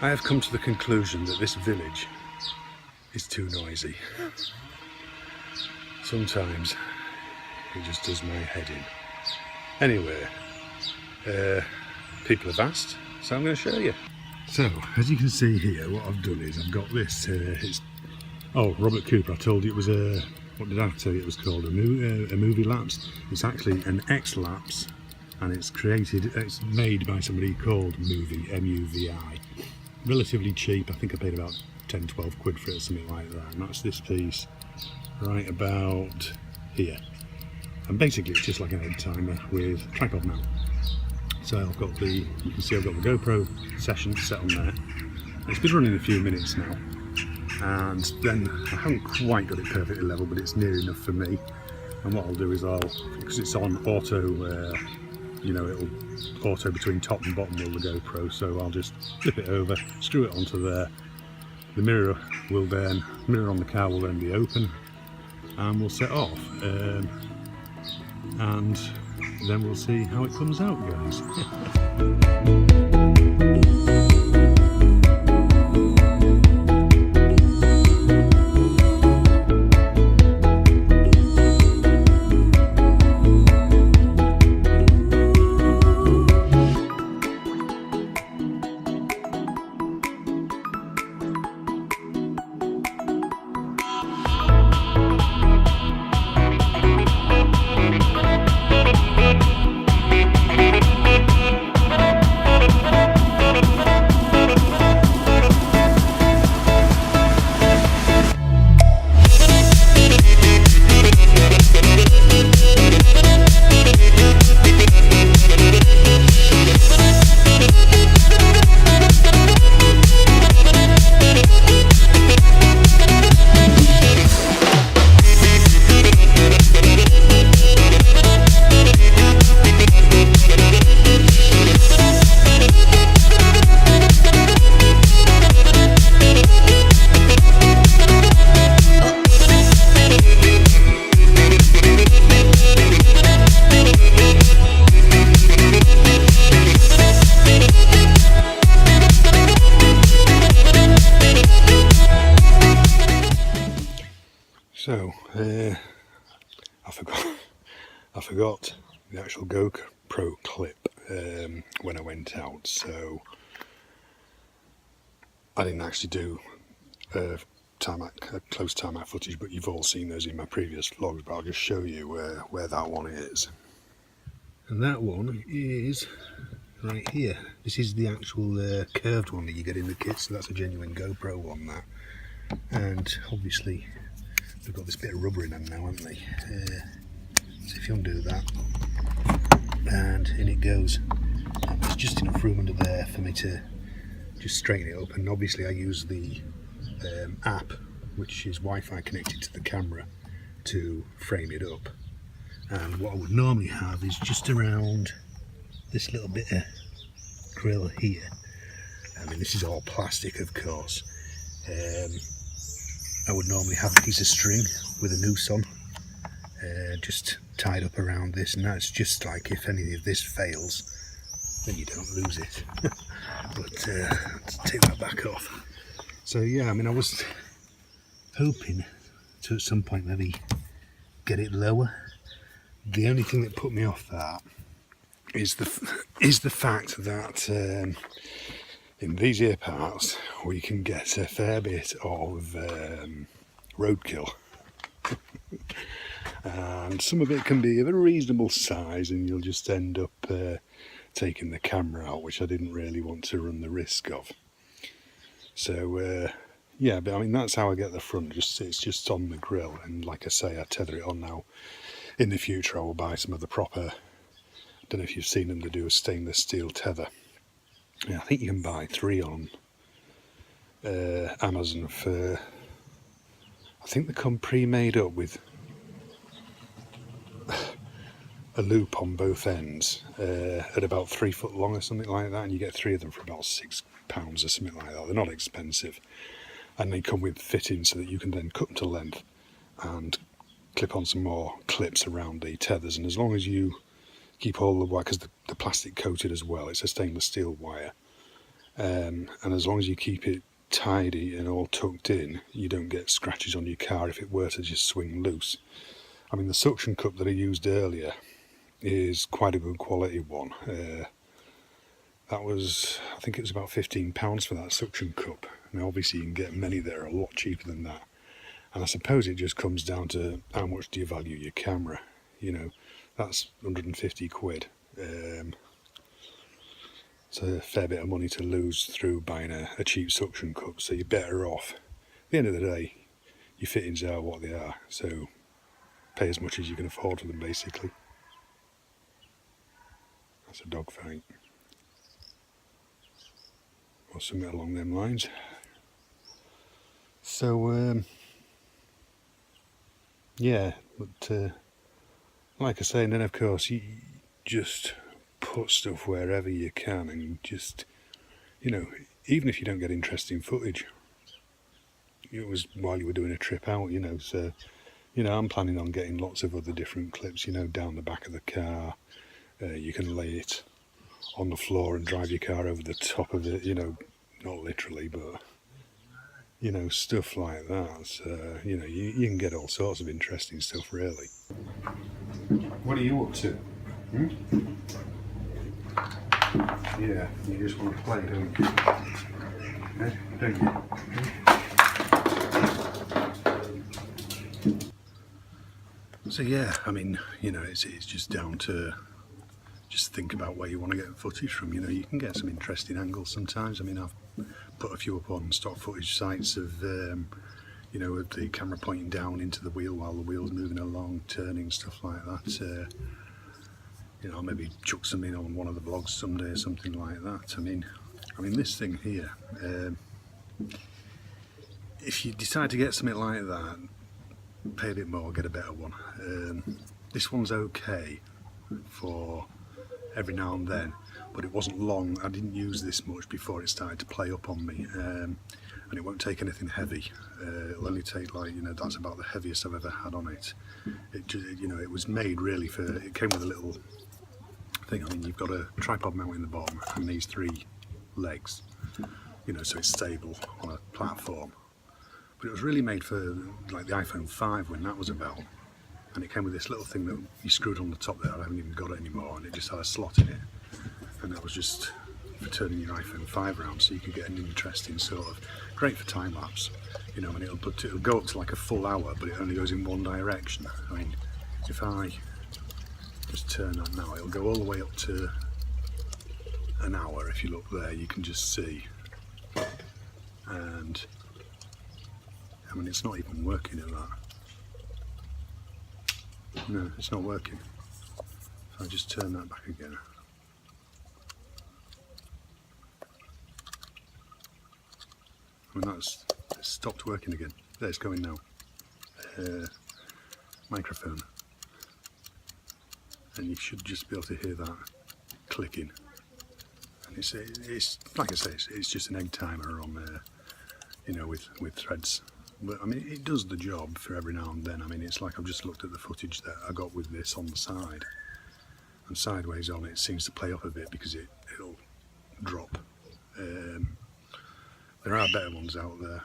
I have come to the conclusion that this village is too noisy. Sometimes it just does my head in. Anyway, people have asked, so I'm going to show you. So, as you can see here, what I've done is I've got this, Robert Cooper, I told you it was what did I tell you it was called? A movie lapse. It's actually an X-Lapse, and it's made by somebody called Movie, M-U-V-I. Relatively cheap, I think I paid about 10-12 quid for it or something like that, and that's this piece right about here. And basically it's just like an egg timer with a tripod mount. So you can see I've got the GoPro session set on there. It's been running a few minutes now, and then I haven't quite got it perfectly level, but it's near enough for me. And what I'll do is because it's on auto, it'll auto between top and bottom of the GoPro, so I'll just flip it over, screw it onto there. The mirror on the car will then be open, and we'll set off, and then we'll see how it comes out, guys. So, I forgot the actual GoPro clip when I went out, so I didn't actually do close time-lapse footage, but you've all seen those in my previous vlogs, but I'll just show you where that one is. And that one is right here. This is the actual curved one that you get in the kit, so that's a genuine GoPro one, that. And obviously they've got this bit of rubber in them now, haven't they? So if you undo that, and in it goes, and there's just enough room under there for me to just straighten it up. And obviously I use the app, which is Wi-Fi connected to the camera, to frame it up. And what I would normally have is just around this little bit of grill here. I mean, this is all plastic, of course. I would normally have a piece of string with a noose on, just tied up around this, and that's just like if any of this fails, then you don't lose it. But let's take that back off. So yeah, I mean, I was hoping to at some point maybe get it lower. The only thing that put me off that is the fact that in these here parts we can get a fair bit of roadkill. And some of it can be of a reasonable size, and you'll just end up taking the camera out, which I didn't really want to run the risk of. So yeah, but I mean, that's how I get the front. It's just on the grill, and like I say, I tether it on now. In the future I will buy some of the proper, I don't know if you've seen them, they do a stainless steel tether. Yeah, I think you can buy 3 on Amazon for, I think they come pre-made up with a loop on both ends at about 3 foot long or something like that, and you get 3 of them for about £6 or something like that. They're not expensive, and they come with fittings so that you can then cut them to length and clip on some more clips around the tethers. And as long as you keep all the wire, because the plastic coated as well, it's a stainless steel wire, and as long as you keep it tidy and all tucked in, you don't get scratches on your car if it were to just swing loose. I mean, the suction cup that I used earlier is quite a good quality one. That was, I think it was about £15 for that suction cup. Now obviously you can get many that are a lot cheaper than that. And I suppose it just comes down to how much do you value your camera. You know, that's 150 quid. It's a fair bit of money to lose through buying a cheap suction cup, so you're better off. At the end of the day, your fittings are what they are, so pay as much as you can afford for them, basically. That's a dog fight. Or something along them lines. So, yeah, but like I say, and then of course you just put stuff wherever you can, and just, you know, even if you don't get interesting footage, it was while you were doing a trip out, you know, so, you know, I'm planning on getting lots of other different clips, you know, down the back of the car. You can lay it on the floor and drive your car over the top of it, you know, not literally, but, you know, stuff like that. So, you know, you can get all sorts of interesting stuff, really. What are you up to? Yeah, you just want to play, don't you? Don't you? So yeah, I mean, you know, it's just down to just think about where you want to get footage from. You know, you can get some interesting angles sometimes. I mean, I've put a few up on stock footage sites of, you know, with the camera pointing down into the wheel while the wheel's moving along, turning, stuff like that. You know, I'll maybe chuck some in on one of the vlogs someday or something like that. I mean this thing here, if you decide to get something like that, pay a bit more, get a better one. This one's okay for every now and then, but it wasn't long. I didn't use this much before it started to play up on me, and it won't take anything heavy. It'll only take, like, you know, that's about the heaviest I've ever had on it. It just, you know, it was made really for, it came with a little thing. I mean, you've got a tripod mount in the bottom and these 3 legs, you know, so it's stable on a platform. But it was really made for, like, the iPhone 5 when that was about, and it came with this little thing that you screwed on the top there. I haven't even got it anymore, and it just had a slot in it, and that was just for turning your iPhone 5 around, so you could get an interesting sort of, great for time lapse, you know, and it'll go up to like a full hour, but it only goes in one direction. I mean, if I just turn that now, it'll go all the way up to an hour. If you look there, you can just see, and I mean, it's not even working at that. No, it's not working. If I just turn that back again. I mean, it's stopped working again. There, it's going now. Microphone. And you should just be able to hear that clicking. And it's like I say, it's just an egg timer on, you know, with threads. But I mean, it does the job for every now and then. I mean, it's like I've just looked at the footage that I got with this on the side, and sideways on it seems to play up a bit because it'll drop. There are better ones out there.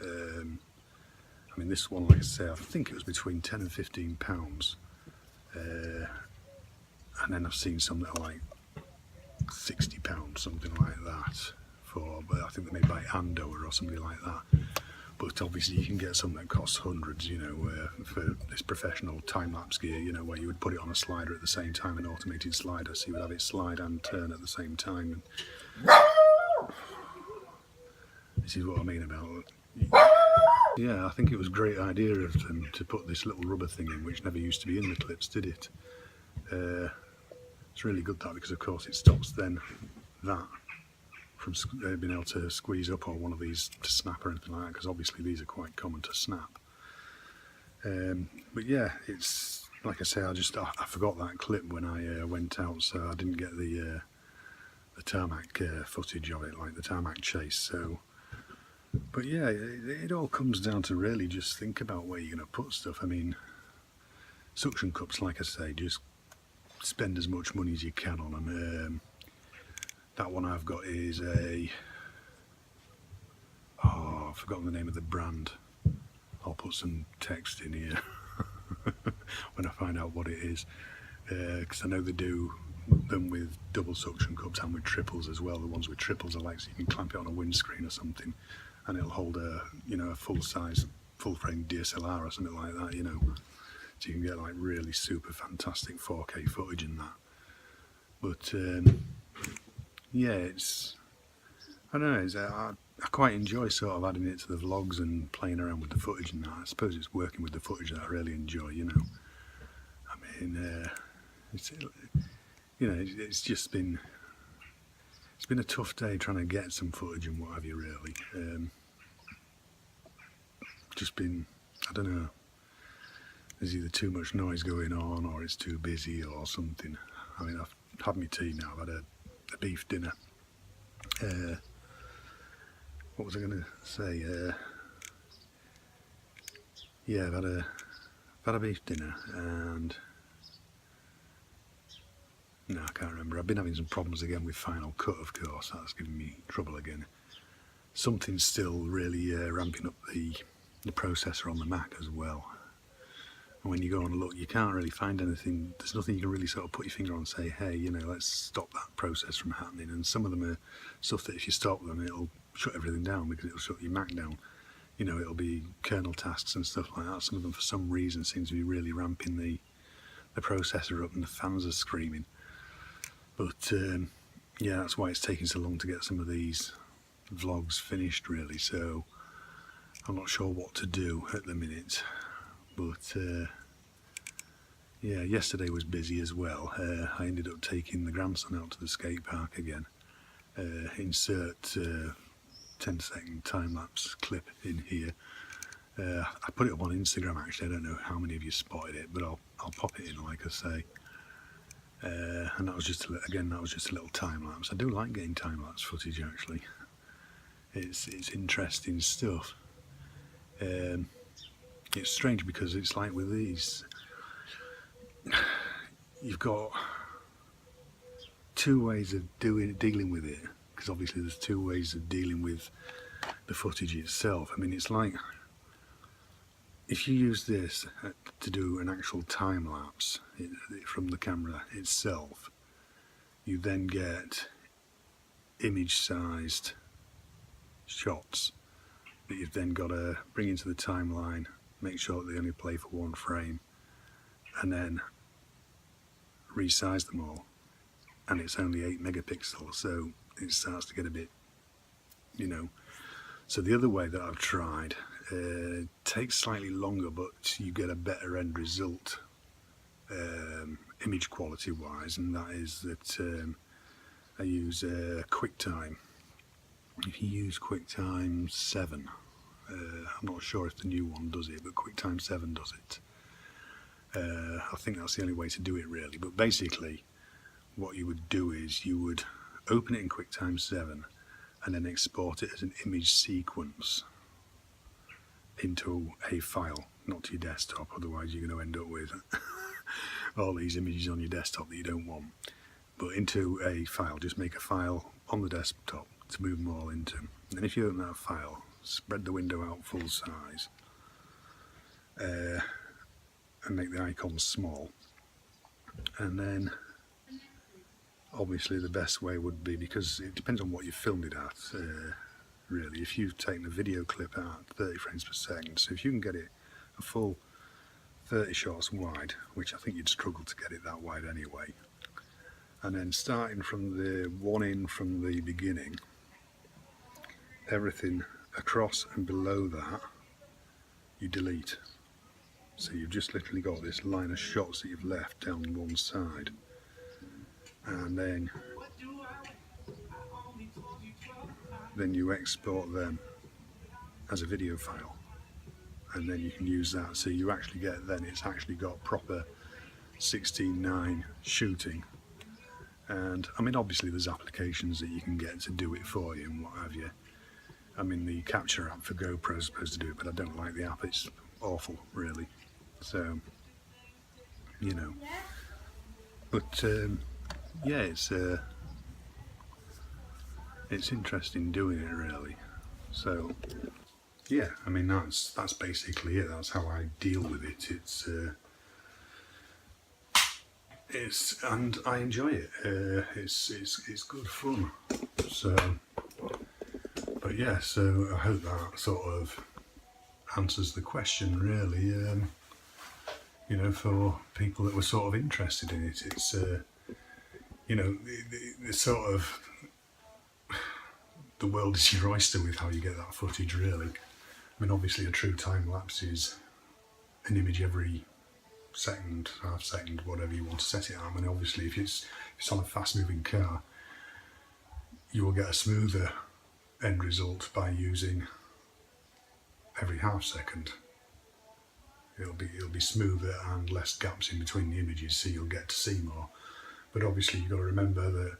I mean, this one, like I say, I think it was between £10 and £15. And then I've seen some that are like £60, something like that. But I think they're made by Andover or something like that. But obviously you can get some that cost hundreds, you know, for this professional time-lapse gear, you know, where you would put it on a slider at the same time, an automated slider, so you would have it slide and turn at the same time. And this is what I mean about, yeah, I think it was a great idea of them to put this little rubber thing in, which never used to be in the clips, did it? It's really good, that, because of course it stops then that from being able to squeeze up, or one of these to snap or anything like that, because obviously these are quite common to snap. But yeah, it's like I say, I forgot that clip when I went out, so I didn't get the tarmac footage of it, like the tarmac chase. So, but yeah, it all comes down to really just think about where you're going to put stuff. I mean, suction cups, like I say, just spend as much money as you can on them. That one I've got is a, oh, I've forgotten the name of the brand. I'll put some text in here when I find out what it is, because I know they do them with double suction cups and with triples as well. The ones with triples are like, so you can clamp it on a windscreen or something and it'll hold a, you know, a full size, full frame DSLR or something like that, you know, so you can get like really super fantastic 4K footage in that. But yeah, it's, I don't know, it's, I quite enjoy sort of adding it to the vlogs and playing around with the footage and that. I suppose it's working with the footage that I really enjoy, you know. I mean, it's, you know, it's just been, it's been a tough day trying to get some footage and what have you, really. Just been, I don't know, there's either too much noise going on or it's too busy or something. I mean, I've had my tea now, I've had a beef dinner. What was I going to say? Yeah, I've had a beef dinner and no, I can't remember. I've been having some problems again with Final Cut, of course. That's giving me trouble again. Something's still really ramping up the processor on the Mac as well. And when you go and look, you can't really find anything. There's nothing you can really sort of put your finger on and say, hey, you know, let's stop that process from happening. And some of them are stuff that if you stop them, it'll shut everything down because it'll shut your Mac down. You know, it'll be kernel tasks and stuff like that. Some of them, for some reason, seem to be really ramping the processor up and the fans are screaming. But yeah, that's why it's taking so long to get some of these vlogs finished, really. So I'm not sure what to do at the minute. But yeah, yesterday was busy as well. I ended up taking the grandson out to the skate park again. Insert 10-second time-lapse clip in here. I put it up on Instagram actually. I don't know how many of you spotted it, but I'll pop it in, like I say. And that was just again, that was just a little time-lapse. I do like getting time-lapse footage actually. It's interesting stuff. It's strange because it's like with these, you've got two ways of dealing with it, because obviously there's two ways of dealing with the footage itself. I mean, it's like if you use this to do an actual time lapse from the camera itself, you then get image sized shots that you've then got to bring into the timeline, make sure that they only play for one frame, and then resize them all, and it's only 8 megapixels, so it starts to get a bit, you know. So the other way that I've tried takes slightly longer, but you get a better end result image quality wise, and that is that I use QuickTime. If you use QuickTime 7, I'm not sure if the new one does it, but QuickTime 7 does it. I think that's the only way to do it really, but basically what you would do is you would open it in QuickTime 7 and then export it as an image sequence into a file, not to your desktop, otherwise you're going to end up with all these images on your desktop that you don't want, but into a file. Just make a file on the desktop to move them all into, and then if you open that file, spread the window out full size and make the icons small, and then obviously the best way would be, because it depends on what you filmed it at really, if you've taken a video clip at 30 frames per second, so if you can get it a full 30 shots wide, which I think you'd struggle to get it that wide anyway, and then starting from the one in from the beginning, everything across and below that you delete. So you've just literally got this line of shots that you've left down one side, and then you export them as a video file, and then you can use that. So you actually get, then it's actually got proper 16:9 shooting. And I mean, obviously there's applications that you can get to do it for you and what have you. I mean, the capture app for GoPro is supposed to do it, but I don't like the app. It's awful really, so you know. But yeah, it's it's interesting doing it really. So yeah, I mean that's basically it. That's how I deal with it. It's and I enjoy it. It's good fun. So, but yeah, so I hope that sort of answers the question really. You know, for people that were sort of interested in it, it's you know, the sort of the world is your oyster with how you get that footage really. I mean, obviously a true time lapse is an image every second, half second, whatever you want to set it at. I mean, obviously if it's on a fast moving car, you will get a smoother end result by using every half second. It'll be smoother and less gaps in between the images, so you'll get to see more. But obviously you've got to remember that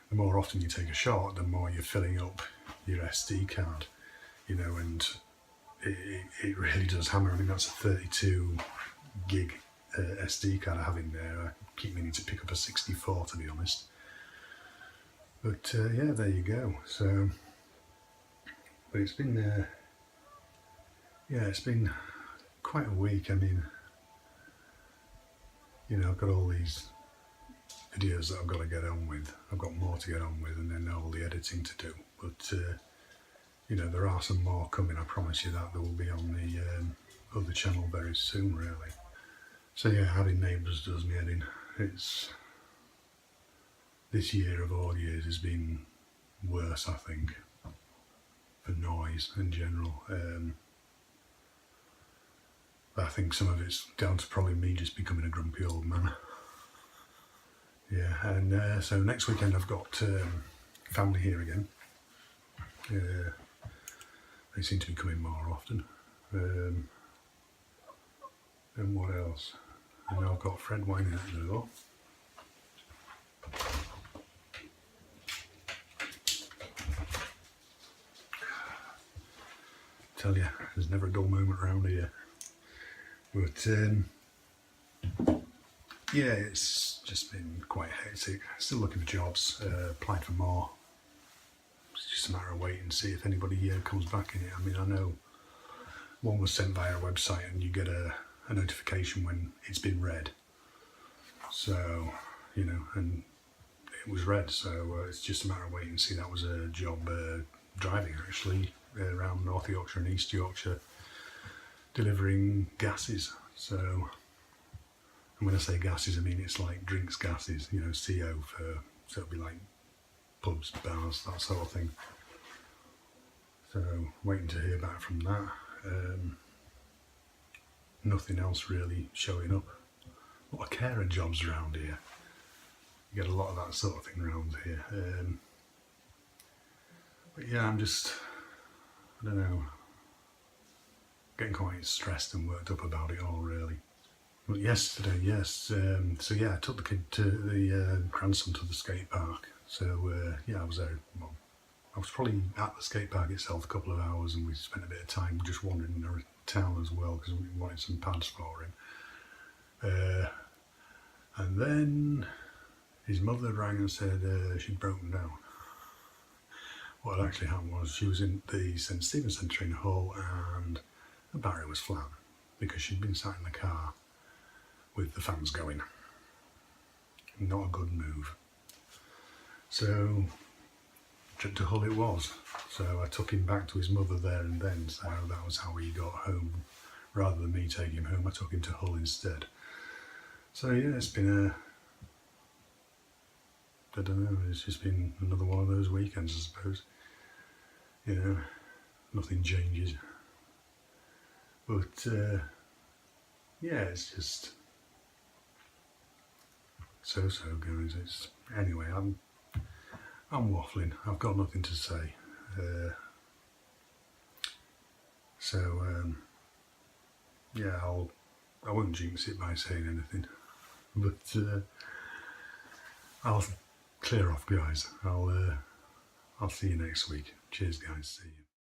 the more often you take a shot, the more you're filling up your SD card, you know, and it really does hammer. I mean, that's a 32 gig SD card I have in there. I keep meaning to pick up a 64 to be honest. But yeah, there you go. So, but it's been yeah, it's been quite a week. I mean, you know, I've got all these videos that I've got to get on with. I've got more to get on with, and then all the editing to do. But you know, there are some more coming. I promise you that. They will be on the other channel very soon, really. So yeah, having neighbours does me head in. It's this year of all years has been worse, I think, for noise in general. But I think some of it's down to probably me just becoming a grumpy old man. Yeah, and so next weekend I've got family here again. They seem to be coming more often. And what else? And I've got Fred whining at the door. Tell you, there's never a dull moment around here. But yeah, it's just been quite hectic. Still looking for jobs, applied for more. It's just a matter of waiting to see if anybody comes back in it. I mean, I know one was sent via a website and you get a notification when it's been read. So, you know, and it was read, so it's just a matter of waiting to see. That was a job driving actually around North Yorkshire and East Yorkshire, delivering gases. So, and when I say gases, I mean it's like drinks gases, you know, CO for, so it'll be like pubs, bars, that sort of thing. So, waiting to hear back from that. Nothing else really showing up. A lot of carer jobs around here. You get a lot of that sort of thing around here. But yeah, I'm just, I don't know, getting quite stressed and worked up about it all really. But yesterday, yes, so yeah, I took the kid to the grandson to the skate park. So yeah, I was there, well, I was probably at the skate park itself a couple of hours, and we spent a bit of time just wandering around town as well because we wanted some pads for him. And then his mother rang and said she'd broken down. What had actually happened was she was in the St Stephen's Centre in Hull and the battery was flat because she'd been sat in the car with the fans going. Not a good move. So trip to Hull it was. So I took him back to his mother there and then, so that was how he got home. Rather than me taking him home, I took him to Hull instead. So yeah, it's been I don't know, it's just been another one of those weekends, I suppose. You know, nothing changes. But yeah, it's just so guys. It's anyway, I'm waffling. I've got nothing to say. Yeah, I won't jinx it by saying anything, but I'll clear off, guys. I'll see you next week. Cheers, guys. See you.